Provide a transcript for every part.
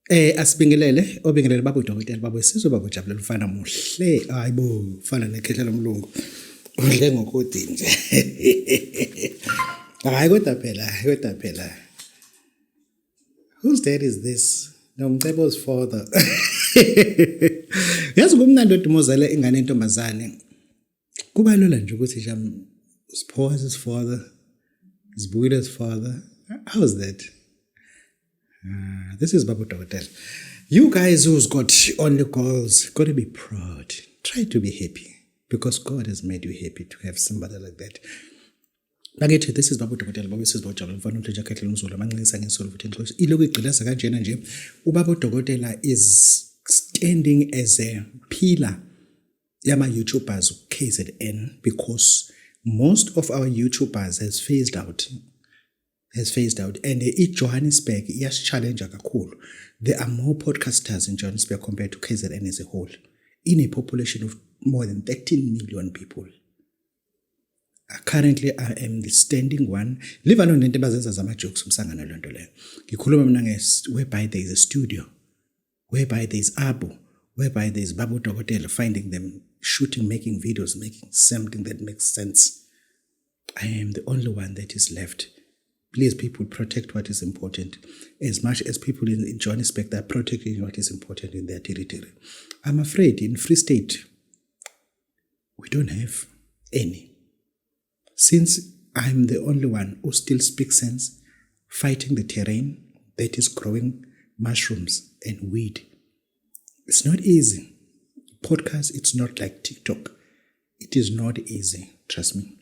Asibingelele obingelele baba uDokotela baba wesizwe baba uJabulile mfana muhle hayibo ufana nekhehla lomlungu udle ngokodi nje hayi kodwa phela whose dad is this nomcebo's father yazi kumnandi odumozela ingane entombazane kuba lula nje ukuthi nje Sipho his father Sibuyile's father how's that. This is Babu Dokotela. You guys who's got only girls, got to be proud. Try to be happy because God has made you happy to have somebody like that. Bakithi, this is Babu Dokotela. Babu says about Jabulile mfana uNtleja Khetlela umZulu amanxisa ngesolo futhi inhloso. Ilokhu igqileza kanjena nje uBabu Dokotela is standing as a pillar yama YouTubers KZN because most of our YouTubers has phased out and Johannesburg iyasichallenja kakhulu. There are more podcasters in Johannesburg compared to KZN as a whole in a population of more than 13 million people. Currently I am the standing one. Live alone nento bazenza zama jokes umsangana lonto leyo. Ngikhuluma mina whereby there is a studio, whereby there is Abu, whereby there is Babu Dokotela, finding them shooting, making videos, making something that makes sense. I am the only one that is left. Please, people, protect what is important. As much as people in Johannesburg are protecting what is important in their territory. I'm afraid in Free State, we don't have any. Since I'm the only one who still speaks sense, fighting the terrain that is growing mushrooms and weed. It's not easy. Podcast, it's not like TikTok. It is not easy, trust me.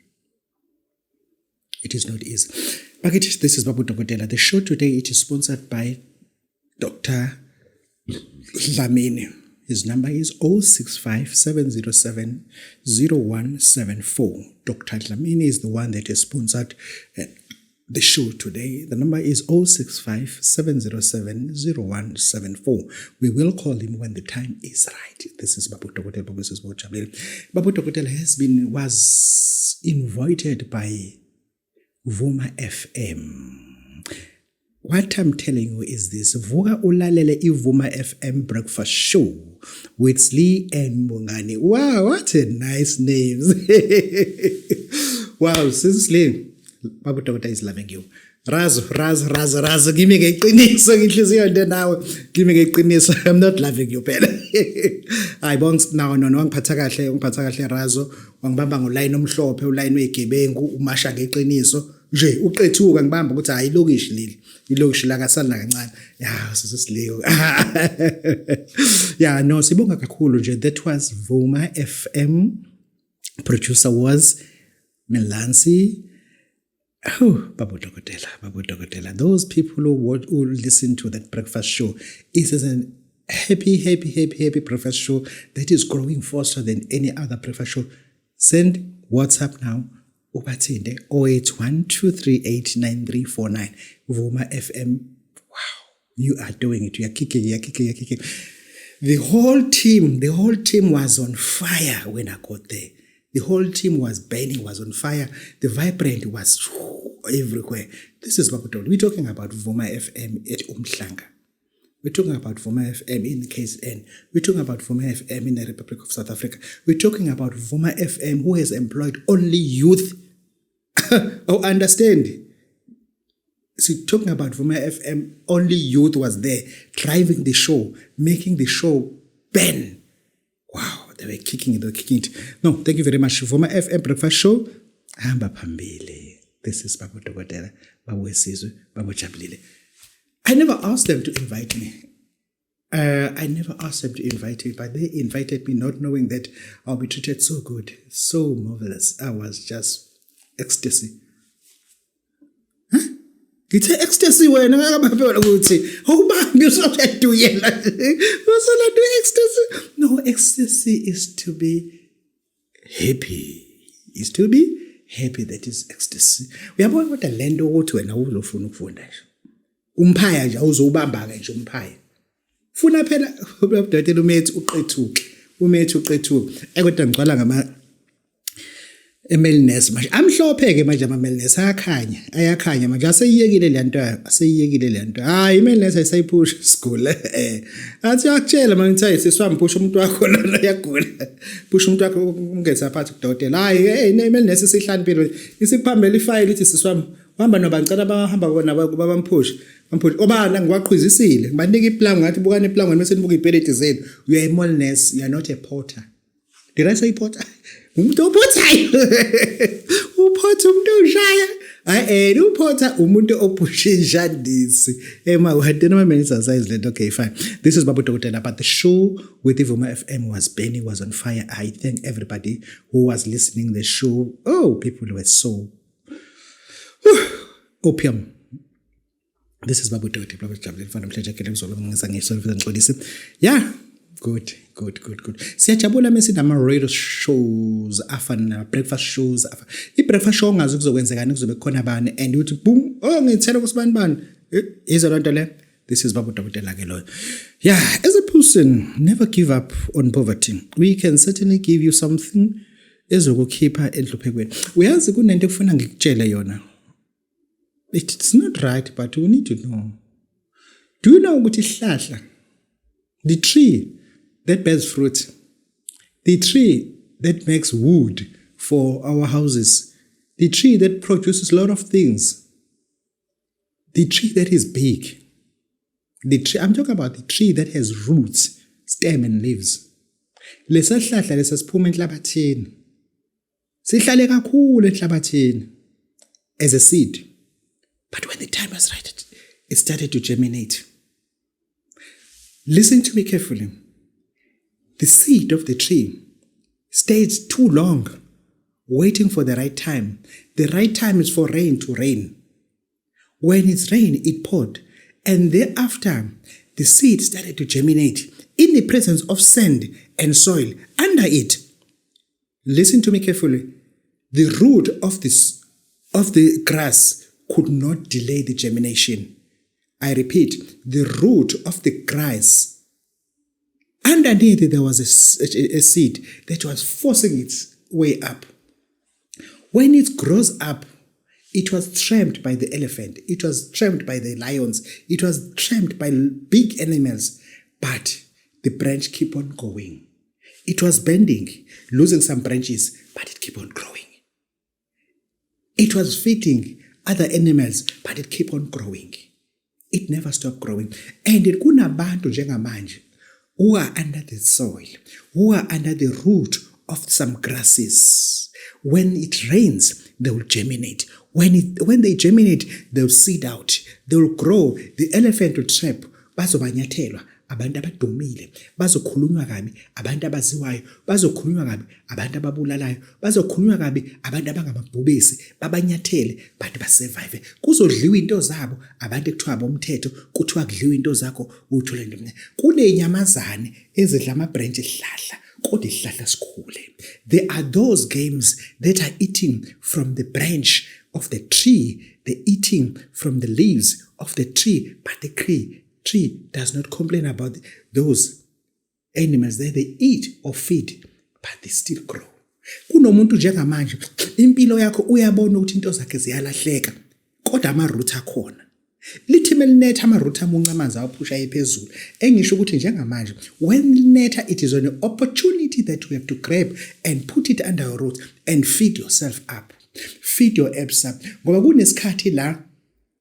It is not easy. This is Babu Dokotela. The show today, it is sponsored by Dr. Dlamini. His number is 065-707-0174. Dr. Dlamini is the one that has sponsored the show today. The number is 065-707-0174. We will call him when the time is right. This is Babu Dokotela. Babu says about Jabulile. Babu Dokotela was invited by Vuma FM. What I'm telling you is this. Vuka ulalele iVuma FM breakfast show with Slee and Mungani. Wow, what a nice name. Wow, Slee. Babu Dokotela is loving you. Razo. Give me a qiniso nginhliziyo nje nawe. Give me a qiniso. I'm not loving you phela. Hayi bonke no ngiphatha kahle Razo. Wangibamba ngoline omhlophe, uline wegebengu, umasha ngeqiniso. Nje uqethuka ngibamba ukuthi hayi ilokishi leli. Ilokishi la kasalina kancane. Yeah, sisiliyo. Yeah, no, sibonga kakhulu nje. That was Vuma FM. Producer was Melansi. Oh, Babu Dokotela. Those people who listen to that breakfast show, it is a happy breakfast show that is growing faster than any other breakfast show. Send WhatsApp now. Ubathinde 0812389349. Vuma FM. Wow, you are doing it. You are kicking. The whole team was on fire when I got there. The whole team was burning, was on fire. The vibrant was everywhere. This is what we're talking. We're talking about Vuma FM at Umhlanga. We're talking about Vuma FM in the KZN. We're talking about Vuma FM in the Republic of South Africa. We're talking about Vuma FM who has employed only youth. Oh, understand. So talking about Vuma FM, only youth was there, driving the show, making the show burn. Wow. They were kicking it. No, thank you very much. Vuma FM breakfast show. Hamba phambili. This is Babu Dokotela, Babu wesizwe, Babu Jabulile. I never asked them to invite me. But they invited me not knowing that I'll be treated so good, so marvelous. I was just ecstasy. Ngithe ecstasy wena ngakabaphela ukuthi awubambi usokudu yena usoladu ecstasy. No, ecstasy is to be happy. That is ecstasy. Uyabona kodwa lento ukuthi wena uzofuna ukufunda nje umphaya nje awuzobamba ke nje umphaya funa phela ubudokotela umethi uqethuke kodwa ngicwala eMelnes manje amhlophe-ke manje ama-Melnes ayakhanya manje aseyiyekile le nto hayi iMelnes ayisayiphusha isigule athi yakutshela manje ngithi siswami phusha umuntu wakho lona yagula phusha umuntu wakho ungenza phansi kudokotela hayi iMelnes isihlaniphile isiphambele ifile ithi siswami uhamba nabangcana bahamba bona babamphusha obana ngiwaqhwizisile ngibanika iplango ngathi bukani iplango bese nibuka ipeleti zenu you are a Melnes, you are not a porter. Did I say porter? Umuntu ophotayo uphotha umuntu oshaya uphotha umuntu ophusha injandisi wadena ama-minutes size lento. Okay, fine. This is Babu Dokotela, but the show with Ivuma FM was on fire. I thank everybody who was listening the show. People were so opium. This is Babu Dokotela. Yeah. Good. Siyajabula mase nama-radio shows afana breakfast shows i-breakfast show ngazi kuzokwenzekani kuzobe khona bani and uthi boom ngithela kusibani bani izo lonto le. This is Babu Dokotela ke loyo. Yeah, as a person, never give up on poverty. We can certainly give you something ezokukhipha enhluphekweni. Uyazi kunento ekufuna ngikutshele yona. It's not right, but we need to know. Do you know ukuthi ihlahla, the tree that bears fruit, the tree that makes wood for our houses, the tree that produces a lot of things, the tree that is big, I'm talking about the tree that has roots, stem and leaves. Lesa hlahla lesa siphuma enhlabathini. Sihlale kakhulu enhlabathini as a seed. But when the time was right, it started to germinate. Listen to me carefully. The seed of the tree stays too long, waiting for the right time. The right time is for rain to rain. When it's rain, it poured. And thereafter, the seed started to germinate in the presence of sand and soil under it. Listen to me carefully. The root of the grass could not delay the germination. I repeat, the root of the grass, underneath there was a seed that was forcing its way up. When it grows up, it was trampled by the elephant. It was trampled by the lions. It was trampled by big animals. But the branch kept on going. It was bending, losing some branches, but it kept on growing. It was feeding other animals, but it kept on growing. It never stopped growing. And it kunabantu njengamanje who are under the soil, who are under the root of some grasses. When it rains, they will germinate. When they germinate, they will seed out. They will grow. The elephant will trap. Bazobanyathelwa abantu abadumile, bazokhulunywa kabi abantu abaziwayo, bazokhulunywa kabi abantu ababulalayo, bazokhulunywa kabi abantu abangamabhubesi, babanyathele but basurvive. Kuzodliwa into zabo abantu ekuthiwa bomthetho, kuthiwa kudliwa into zakho uthole into. Kunenyamazane ezidla ama-branch ehlahla kodwa ihlahla sikhule. There are those games that are eating from the branch of the tree. They're eating from the leaves of the tree, but the tree does not complain about those animals that they eat or feed, but they still grow. Kunomuntu njengamanje impilo yakho uyabona ukuthi into zakhe ziyalahleka kodwa ama-root akhona. Lithi melinetha ama-root amunca amanzi awaphusha ephezulu. Engisho ukuthi njengamanje when linetha, it is an opportunity that you have to grab and put it under your root and feed yourself up. Feed your apps up. Ngoba kunesikhathi la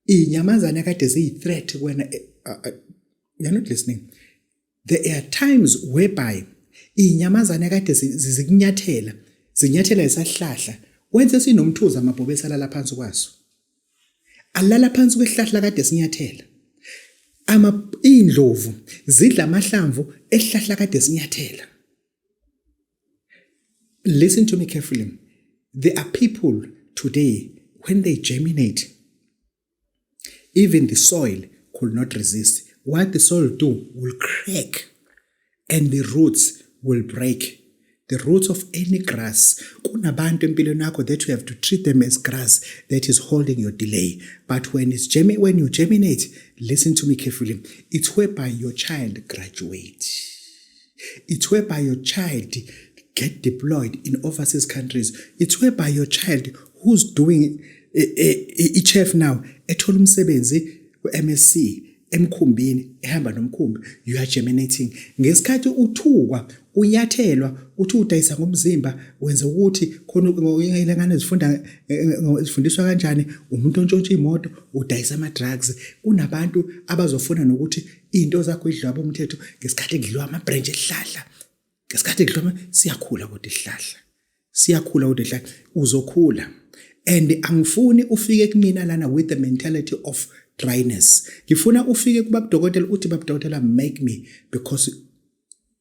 inyamazana kade ziyi-threat when you're not listening. There are times whereby inyamazana kade zizinyathela isahlahla wenze sinomthuza amabhubesi alala phansi kwaso. Alala phansi kwehlahla kade sinyathela. Indlovu zidla amahlamvu ehlahla kade sinyathela. Listen to me carefully. There are people today, when they germinate, even the soil could not resist. What the soil do will crack and the roots will break. The roots of any grass. Kunabantu empilweni yakho that you have to treat them as grass that is holding your delay. But when you germinate, listen to me carefully. It's whereby your child graduates. It's whereby your child get deployed in overseas countries. It's whereby your child who's doing i-chef now ethola umsebenzi we-MSc emkhumbini ehamba nomkhumbi, you are germinating. Ngesikhathi uthukwa unyathelwa uthi udayisa ngomzimba wenza ukuthi khona ngiyilengane zifundiswa kanjani umuntu ontshontsha imoto udayisa ama drugs. Kunabantu abazofuna nokuthi into zakho idlwa umthetho ngesikhathi ngidlwa ama branch ehlahla, ngesikhathi ngidlwa siyakhula kodwa ihlahla, siyakhula kodwa ihlahla uzokhula. And angifuni ufike kumina lana with the mentality of dryness. Ngifuna ufike kubabudokotela uthi babudokotela make me, because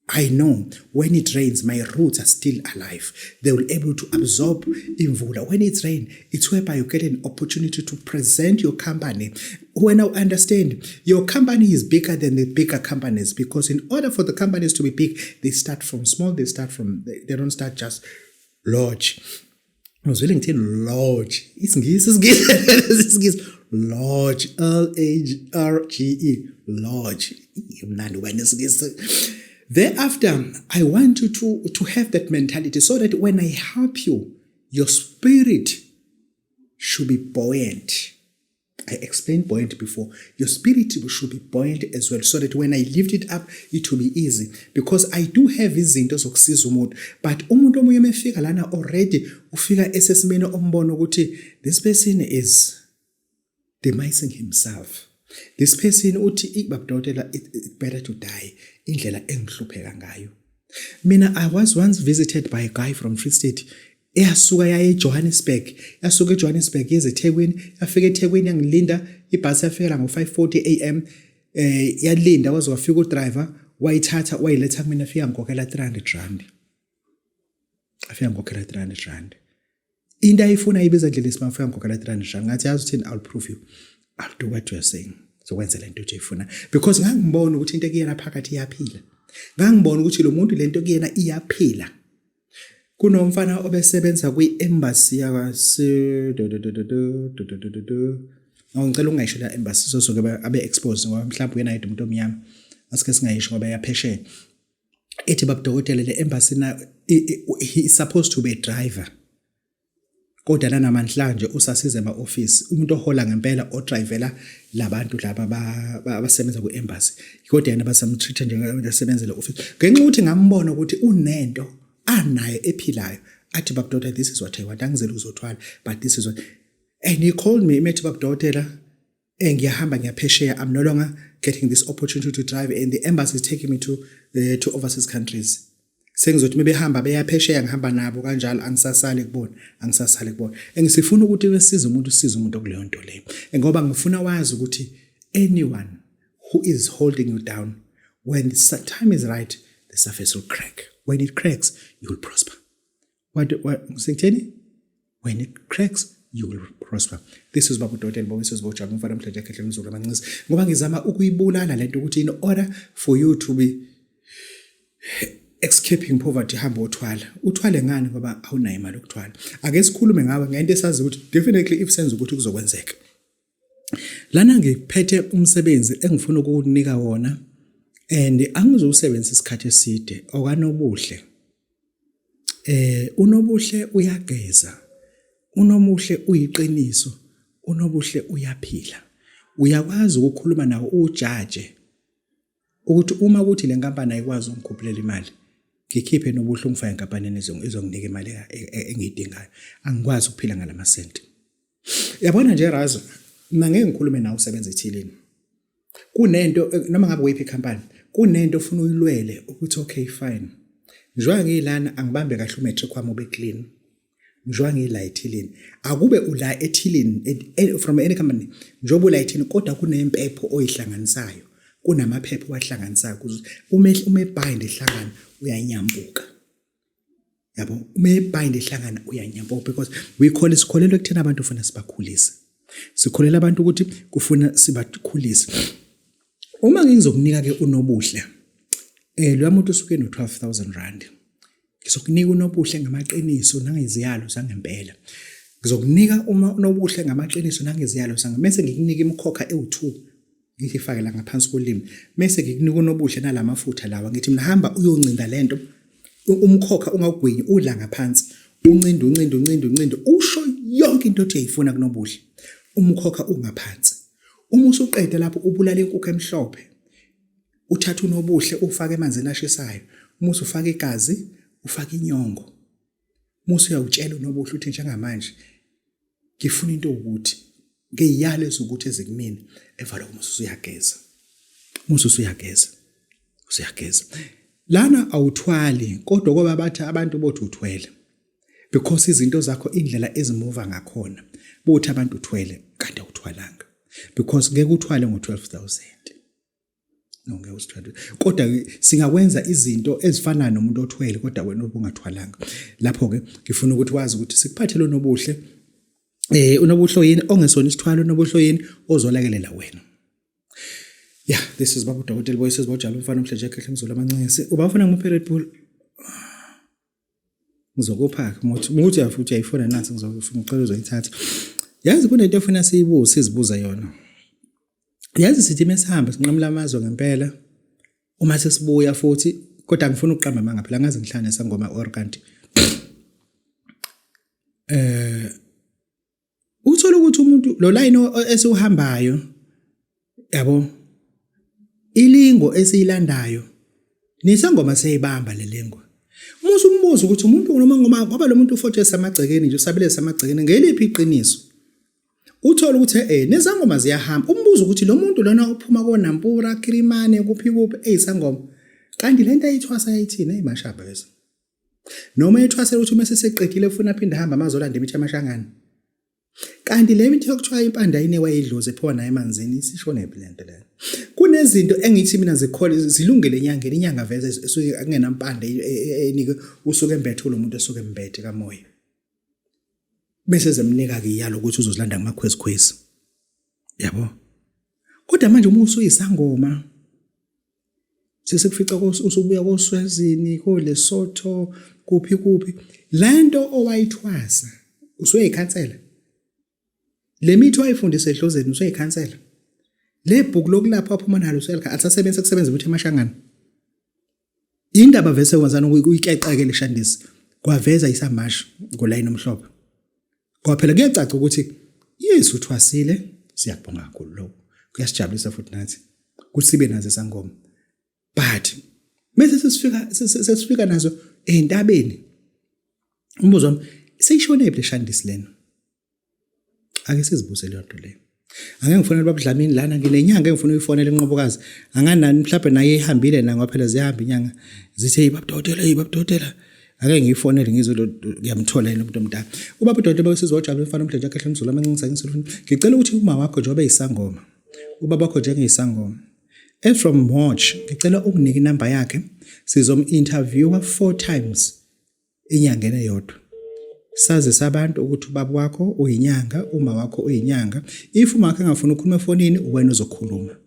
I know when it rains, my roots are still alive. They will be able to absorb imvula. When it rains, it's whereby you get an opportunity to present your company. When I understand, your company is bigger than the bigger companies, because in order for the companies to be big, they start from small, they don't start just large. I was willing to say large. It's large. L-A-R-G-E. Large. Thereafter, I want you to have that mentality so that when I help you, your spirit should be buoyant. I explained buoyant before. Your spirit should be buoyant as well, so that when I lift it up, it will be easy. Because I do have izinto zokusiza umuntu, but umuntu omunye mefika lana already ufika esesimene ombono ukuthi this person is demising himself. This person uthi babudokotela it's better to die. Indlela engihlupheka ngayo. Mina I was once visited by a guy from Free State. Eyasuka yaye eJohannesburg, yeze eThekwini, yafika eThekwini yangilinda ibhasi yafika ngo5:40 am. Yalinda kwaze wafika udriver wayithatha wayiletha kumina afika ngokela 300 rand. Afika ngokela 300 rand. Into ayifuna ibiza ndlela isima afika ngokela 300 rand. Ngathi yazi uthini, I'll prove you. I'll do what you're saying. So wenza lento nje ifuna, because ngangibona ukuthi into ekuyena phakathi iyaphila. Ngangibona ukuthi lo muntu lento ekuyena iyaphila. Kunomfana obesebenza kwi-embassy ngicela ungayisho la embassy soke abe expose ngoba mhlawumbe uyena yedwa umuntu omnyama asike singayisho ngoba yaphesheya. Ethi babudokotela le embassy na he is supposed to be a driver. Kodwa namhlanje usasiza ema-office umuntu ohola ngempela odrivela labantu laba abasebenza ku-embassy. Kodwa yena basamtreat njengomuntu osebenzela office. Ngenxa ukuthi ngambona ukuthi unento anayo ephilayo. Athi babudokotela, this is what I want. Angizela uzothwala, but this is what. And he called me, ethi babudokotela ngiyahamba ngiyaphesheya, I'm no longer getting this opportunity to drive, and the embassy is taking me to overseas countries. Sengizothi mebehamba beyaphesheya ngihamba nabo kanjalo, angisasali kubona. Engisifuna ukuthi besize umuntu okuleyo nto leyo. Ngoba ngifuna wazi ukuthi anyone who is holding you down, when the time is right, the surface will crack. When it cracks, you will prosper. What when it cracks, you will prosper. This is babudokotela bowisos bojabu mfana mhlanje ekhehle ngizulu amancisi. Ngoba ngizama ukuyibulala lento ukuthi in order for you to be escaping poverty, hamba uthwale ngani ngoba awunayo imali yokuthwala. Ake sikhulume ngawe ngento esazi ukuthi definitely if senze ukuthi kuzokwenzeka. Lana ngiphethe umsebenzi engifuna ukukunika wona, and angizowusebenzisa isikhathi eside okanobuhle. Unobuhle uyageza, unobuhle uyiqiniso, unobuhle uyaphila. Uyakwazi ukukhuluma nawo ujaje ukuthi uma kuthi le nkampani ayikwazi ukukhuphulela imali, ngikhiphe nobuhle ungifake enkampanini izonginika imali engiyidingayo. Angikwazi ukuphila ngalama senti. Yabona nje Razo, mina ngeke ngikhulume nawe usebenza ethilini. Kunento noma ngabe uyiphi company, kunento ofuna uyilwele ukuthi okay fine. Njengoba ngilana angibambe kahle umetric wami ube clean. Njengoba ngila ethilini, akube ula ethilini from any company. Njengoba ula ethilini kodwa kunempepho oyihlanganisayo. Kunamaphepho wahlanganisayo kuze ume bind ehlangana uyanyambuka. Yabo, ume bind ehlangana uyanyambuka, because sikholelwa ekuthena abantu ufuna sibakhulise. Sikholela abantu ukuthi kufuna sibakhulise. Uma ngizokunika ke unobuhle, lo muntu usuke no 12,000 rand. Ngizokunika unobuhle ngamaqiniso nangeziyalo zangempela. Ngizokunika uma unobuhle ngamaqiniso nangeziyalo mase ngikunika imkhokha ewu2 ngifake la ngaphansi kolimi. Mase ngikunika unobuhle nalamafutha lawa ngithi mina hamba uyoncinda lento umkhokha ungawugwinyi udla ngaphansi uncindo usho yonke into othi uyayifuna kunobuhle umkhokha ungaphansi uma usuqede lapho ubulala inkukhu emhlophe uthatha unobuhle ufake emanzini ashisayo uma usufaka igazi ufaka inyongo uma usuyawutshela unobuhle uthi njengamanje ngifuna into ukuthi ngiyale zokuthi ezikumini evala uma usuyageza lana awuthwali kodwa ngoba bathi abantu bothi uthwele because izinto zakho indlela ezimova ngakhona bothi abantu uthwele kanti awuthwalanga because ngeke uthwale ngo12,000 ngeke usithwale kodwa singakwenza izinto ezifana nomuntu othwele kodwa wena ubungathwalanga lapho ke ngifuna ukuthi wazi ukuthi sikuphathele unobuhle unobuhle yini ongesona isithwalo unobuhle yini ozolakelela wena. Yeah, this is Babu Dr. Voices bojalo mfana umhle Jack Mzulu amancisi ubafuna ngiphe Red Bull ngizokuphaka muthi afuthi ayifona nansi ngicela uzoyithatha yazi kunento efuna sizibuza yona yazi sithi mesihamba sinqamla amazwe ngempela uma sesibuya futhi kodwa ngifuna uqamba manga phela ngaze ngihlane sangoma or kanti uthola ukuthi umuntu lo line esiuhambayo yabo ilingo esiyilandayo nisangoma seyibamba lelengo musu umbuzo ukuthi umuntu noma ngoba lo muntu ufotshe samagcekeni nje usabile samagcekeni ngeliphi iqiniso uthola ukuthi nezangoma ziyahamba umbuzo ukuthi lo muntu lona uphuma koNampura Kirimane kuphi eyisangoma kanti lento ayithwasa ayithina emashabheza noma ethwasela ukuthi mase seqedile ufuna aphinda hamba amazolanda imithi amashangana kanti le mithi yokuthiwa impanda yini wayidloze phona emanzini sishone blend le kunezinto engithi mina zikhole zilungele enyangeni inyanga veze esuke kungenampanda enike usuke embethe lo muntu esuke embethe kamoya bese zemnika ke iyalo ukuthi uzozilanda ngamakhwesikhwesi yabo kodwa manje uma usuyisangoma sesekufica usubuya koSwazini koLesotho kuphi lento owayithwasa usuyayikhansela le mithi wayifundisa ehlozeni usuyayikhansela le bhuku lokulapha aphuma nalo usuyalika asasebenza kusebenza ukuthi emashangana indaba vese wazana ukuyikeqeke leshandisi kwaveza isamasha ngoline omhlophe kwaphela kuyacaca ukuthi Yesu uthwasile siyabonga kakhulu lokho kuyasijabulisa futhi nathi kusibe nazo sangoma but mase sesifika nazo entabeni umbuzo wami seyishone leshandisi lena ake sizibuze le nto le angeke ngifonele babudlamini lana nginenyanga engifuna uyifonela inqobokazi anganani mhlawumbe naye ihambile na ngoba phela zihamba inyanga zithi hey babudodela ake ngiyifonele ngiyamthola yena umuntu omdala ubaba udodela besizojabula mfana umhle Jack Mzulu amancinci ngicela ukuthi uma wakho njengoba eyisangoma ubaba wakho njengeyisangoma from March ngicela ukunika inamba yakhe sizom-interviewa 4 times inyangeni eyodwa saze sabantu ukuthi ubaba wakho uyinyanga uma wakho uyinyanga if uma wakho engafuna ukukhuluma efonini wena uzokhuluma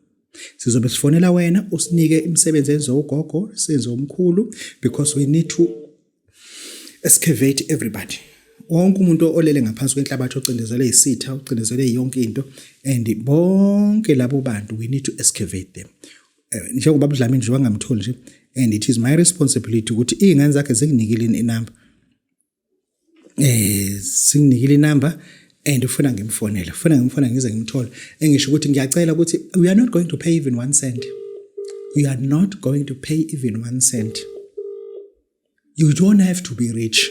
sizobe sifonela wena usinike imisebenzi enzo ugogo senze umkhulu because we need to excavate everybody wonke umuntu olele ngaphansi kwenhlabathi ocindezele isitha ucindezele yonke into and bonke labo bantu we need to excavate them njengoba budlamini nje wangamtholi nje and it is my responsibility ukuthi izingane zakhe zikunikile inamba singinikile inamba and ufuna ngimfonela ngize ngimthole engisho ukuthi ngiyacela ukuthi we are not going to pay even 1 cent we are not going to pay even 1 cent you don't have to be rich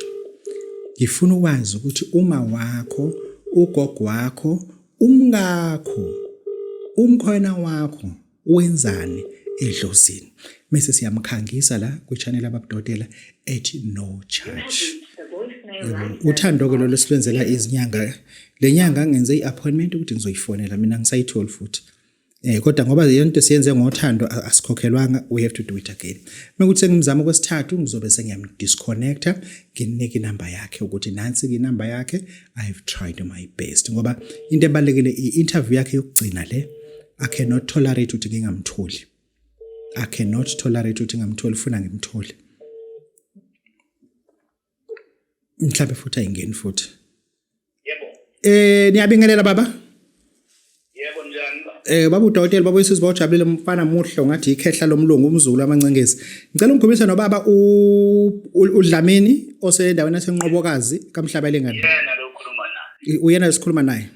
ngifuna ukwazi ukuthi uma wakho ugogo wakho umngakho umkhona wakho wenzani edlozini mase siyamkhangisa la ku channel ababudodela ethi no charge uthando ke lo lesibenzela izinyanga lenyanga ngenze iappointment ukuthi ngizoyifonela mina ngisayithola futhi kodwa ngoba yonke siyenze ngothando asikhokhelwanga we have to do it again mekuthi sengimzama kwesithathu ngizobe sengiyamdisconnecta nginike inamba yakhe ukuthi nansi ke inamba yakhe I have tried my best ngoba into ebalekile i-interview yakhe yokugcina le I cannot tolerate ukuthi ngingamtholi ufuna ngimthole mhlawumbe futhi ayingeni futhi yebo niyabingelela baba yebo yebo njani? Baba uDokotela baba wesizwe bawujabulile umfana muhle ngathi ikhehla lomlungu umzulu amancengezi. Ngicela ungikhulumisa nobaba uDlamini osendaweni yaseNqobokazi kaMhlabelengane. Yena lo khuluma naye. Uyena esikhuluma naye. Yeah.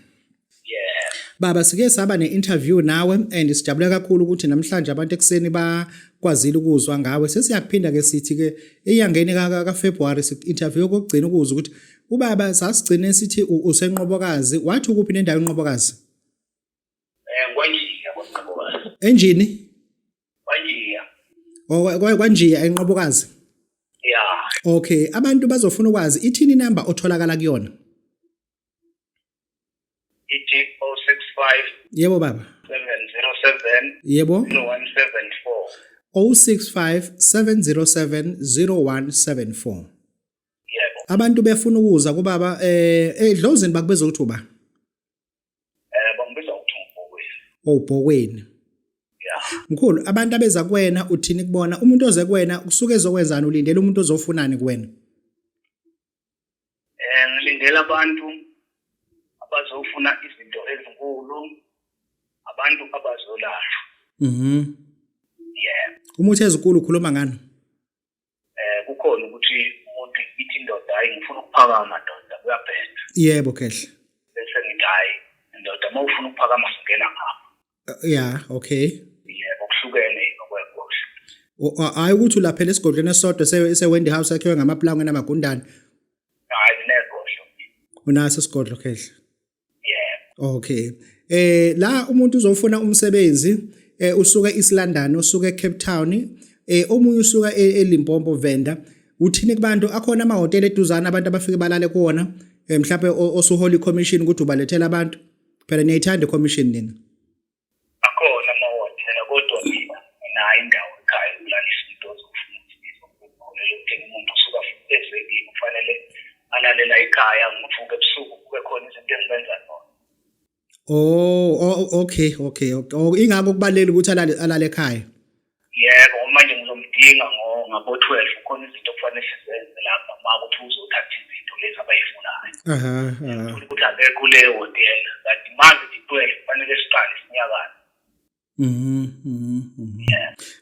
Baba sike saba ne-interview nawe and sijabule kakhulu ukuthi namhlanje abantu ekseni bakwazile ukuzwa ngawe. Sesiyaphinda ke sithi ke enyangeni kaFebruary interview kokugcina ukuzwa ukuthi ubaba sasigcine sithi usenqobokazi wathi ukuphi nendawo enqobokazi? Kwanjiya kwaNqobokazi. Enjini? Kwanjiya. Kwanjiya enqobokazi. Yeah. Okay, abantu bazofuna ukwazi ithini number otholakala kuyona? Ithi 065. Yebo baba. 707. Yebo. 0174. 065 707 0174. Yebo. Abantu befuna ukuza kubaba edlozini bakubeza ukuthi uba Bangibiza ukuthi uBhokweni. Ubhokweni. Yeah. Mkhulu abantu abeza kuwena uthini kubona umuntu oze kuwena usuke ezokwenzana ulindele umuntu ozofunani kuwena? Ngilindele abantu abazofuna izinto ezinkulu, abantu abazolashwa. Yeah. Uma uthi ezinkulu ukhuluma ngani? Kukhona ukuthi umuntu ithi indoda hayi ngifuna ukuphakama madoda kuyabheda. Yebo khehle. Bese ngithi hayi indoda mawufuna ukuphakama singena ngapha. Yeah, okay. Yebo kuhlukene nokwekhohle. Hayi ukuthi ulaphela esigodlweni esodwa sewendi house yakhiwe ngamaplanga namagundane. Hayi nekhohle. Unaso isigodlo khehle. Yeah. Okay. La umuntu uzofuna umsebenzi usuka eSlondon usuka eCape Town omunye usuka eLimpopo vendor uthini kubantu akhona amahotela eduzana abantu abafike balale kuona mhlawumbe osu Holy Commission ukuthi ubalethela abantu phela niyayithanda commission nina akhona amahotela kodwa mina nginayo indawo ekhaya ulalisa into zokufuna ukuthi lokuthenga umuntu usuka ezweni kufanele alalela ekhaya ngokuvuka ebusuku kube khona izinto engibenza nona. Okay. Ingakho kubaleka ukuthi alale ekhaya. Yebo, manje ngizomdinga ngabo-12 khona izinto okufanele sizenze lapha makuthi uzothatha izinto lezi abayifunayo. Ukuthi akekho kuleyo hotela, kanti manje nje 12 kufanele siqale sinyakane.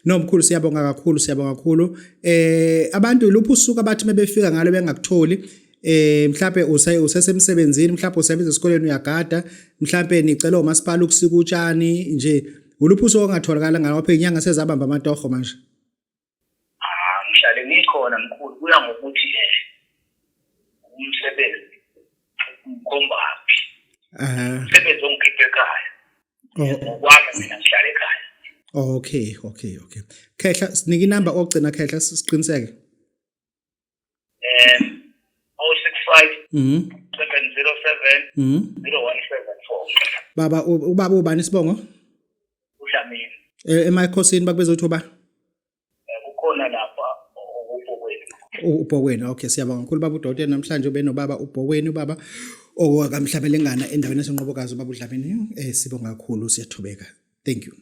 No mkhulu siyabonga kakhulu. Abantu iluphi usuku abathi mebefika ngalo bengakutholi mhlawumbe usesemsebenzini mhlawumbe usebenza esikoleni uyagada mhlawumbe nicela umasipala ukusika utshani nje uluphi usuku ongatholakala ngawo phela inyanga sezabamba amatoho manje ngihlale ngikhona mkhulu kuya ngokuthi umsebenzi umkombaphi umsebenzi ongikhiphe ekhaya ngokwami mina ngihlale ekhaya. Okay. Khehla sinike inamba ogcina khehla siqiniseke 065 707 0174. Baba ubaba ubani sibongo? uDlamini. Emakhosini bakubeza ukuthi uba? Kukhona lapha uBhokweni. uBhokweni. Okay siyabonga kakhulu baba uDokotela namhlanje ube nobaba uBhokweni ubaba okaMhlabelengana endaweni yaseNqobokazi ubaba uDlamini. Sibonga kakhulu siyathobeka. Thank you.